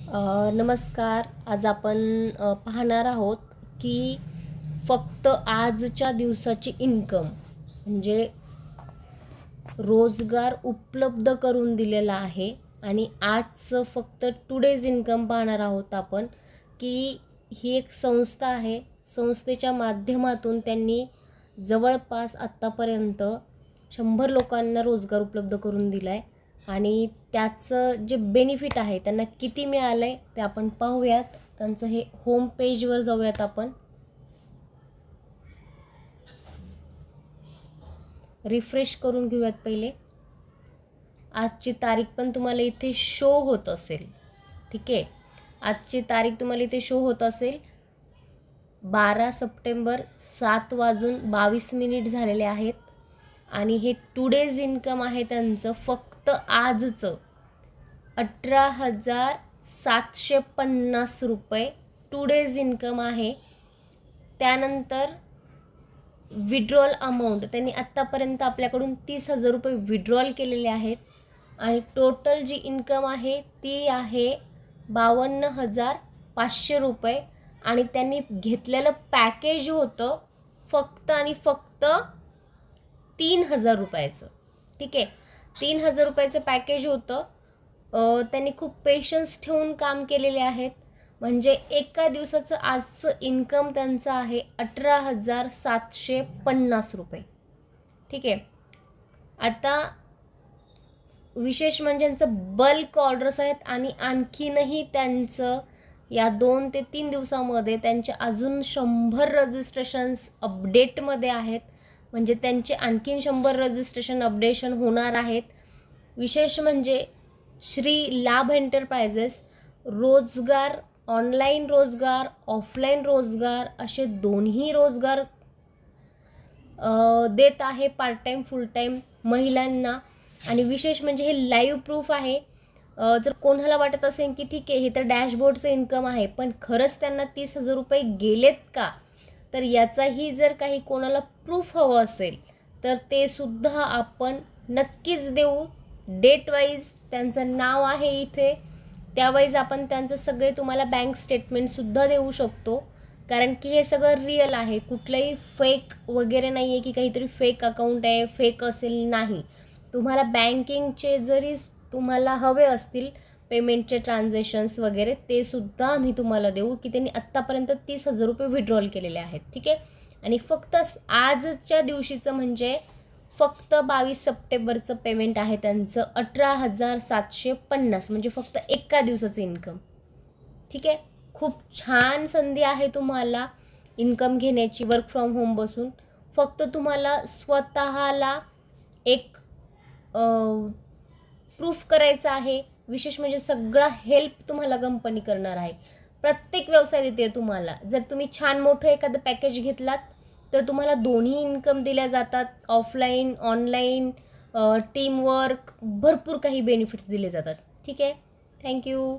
नमस्कार. आज आपण पाहणार आहोत की फक्त आजच्या दिवसाची इन्कम म्हणजे रोजगार उपलब्ध करून दिलेला आहे आणि आजचं फक्त टुडेज इन्कम पाहणार आहोत आपण की ही एक संस्था आहे. संस्थेच्या माध्यमातून त्यांनी जवळपास आत्तापर्यंत 100 लोकांना रोजगार उपलब्ध करून दिला आहे आणि त्याचं जे बेनिफिट आहे त्यांना किती मिळालं आहे ते आपण पाहूयात. त्यांचं हे होम पेजवर जाऊयात आपण. रिफ्रेश करून घेऊयात पहिले. आजची तारीख पण तुम्हाला इथे शो होत असेल. ठीक आहे, आजची तारीख तुम्हाला इथे शो होत असेल. 12 सप्टेंबर 7:22 झालेले आहेत आणि हे टुडेज इन्कम आहे त्यांचं फक्त आजचं 18,750 रुपये टुडेज इन्कम आहे. त्यानंतर विड्रॉल अमाऊंट त्यांनी आत्तापर्यंत आपल्याकडून 30,000 रुपये विड्रॉल केलेले आहेत आणि टोटल जी इन्कम आहे ती आहे 52,500 रुपये आणि त्यांनी घेतलेलं पॅकेज होतं फक्त आणि फक्त 3,000 रुपयाचं. ठीक आहे, 3,000 रुपयाचं पॅकेज होतं. त्यांनी खूप पेशन्स ठेवून काम केलेले आहेत. म्हणजे एका दिवसाचं आजचं इन्कम त्यांचं आहे 18,750 रुपये. ठीक आहे, आता विशेष म्हणजे त्यांचं बल्क ऑर्डर्स आहेत आणि आणखीनही त्यांचं या 2 ते 3 दिवसामध्ये त्यांचे अजून 100 रजिस्ट्रेशन्स अपडेटमध्ये आहेत. म्हणजे त्यांचे आणखीन 100 रजिस्ट्रेशन अपडेशन होणार आहेत. विशेष म्हणजे श्री लाभ एंटरप्राइजेस रोजगार, ऑनलाईन रोजगार, ऑफलाईन रोजगार असे दोन्ही रोजगार देत आहे पार्ट टाईम फुल टाईम महिलांना. आणि विशेष म्हणजे हे लाईव्ह प्रूफ आहे. जर कोणाला वाटत असेल की ठीक आहे हे तर डॅशबोर्डचं इन्कम आहे पण खरंच त्यांना 30,000 रुपये गेलेत का, तर याचाही जर काही कोणाला प्रूफ हवं असेल तर ते सुद्धा आपण नक्कीच देऊ. डेट वाईज त्यांचं नाव आहे इथे, त्यावाईज आपण त्यांचं सगळे तुम्हाला बँक स्टेटमेंटसुद्धा देऊ शकतो. कारण की हे सगळं रिअल आहे, कुठलंही फेक वगैरे नाही आहे की काहीतरी फेक अकाउंट आहे, फेक असेल नाही. तुम्हाला बँकिंगचे जरी तुम्हाला हवे असतील पेमेंटचे ट्रान्झॅक्शन्स वगैरे ते सुद्धा आम्ही तुम्हाला देऊ की त्यांनी आत्तापर्यंत 30,000 रुपये विड्रॉल केलेले आहेत. ठीक आहे, आणि फक्त आजच्या दिवशीचं म्हणजे फक्त 22 सप्टेंबरचं पेमेंट आहे त्यांचं 18,750 म्हणजे फक्त एका दिवसाचं इन्कम. ठीक आहे, खूप छान संधी आहे तुम्हाला इन्कम घेण्याची वर्क फ्रॉम होम बसून. फक्त तुम्हाला स्वतःला एक प्रूफ करायचं आहे. विशेष म्हणजे सगळा हेल्प तुम्हाला कंपनी करणार आहे. प्रत्येक व्यवसाय देते तुम्हाला. जर तुम्ही छान मोठं एखादं पॅकेज घेतलात तर तुम्हाला दोन्ही इन्कम दिल्या जातात. ऑफलाईन, ऑनलाईन, टीमवर्क, भरपूर काही बेनिफिट्स दिले जातात. ठीक आहे, थँक्यू.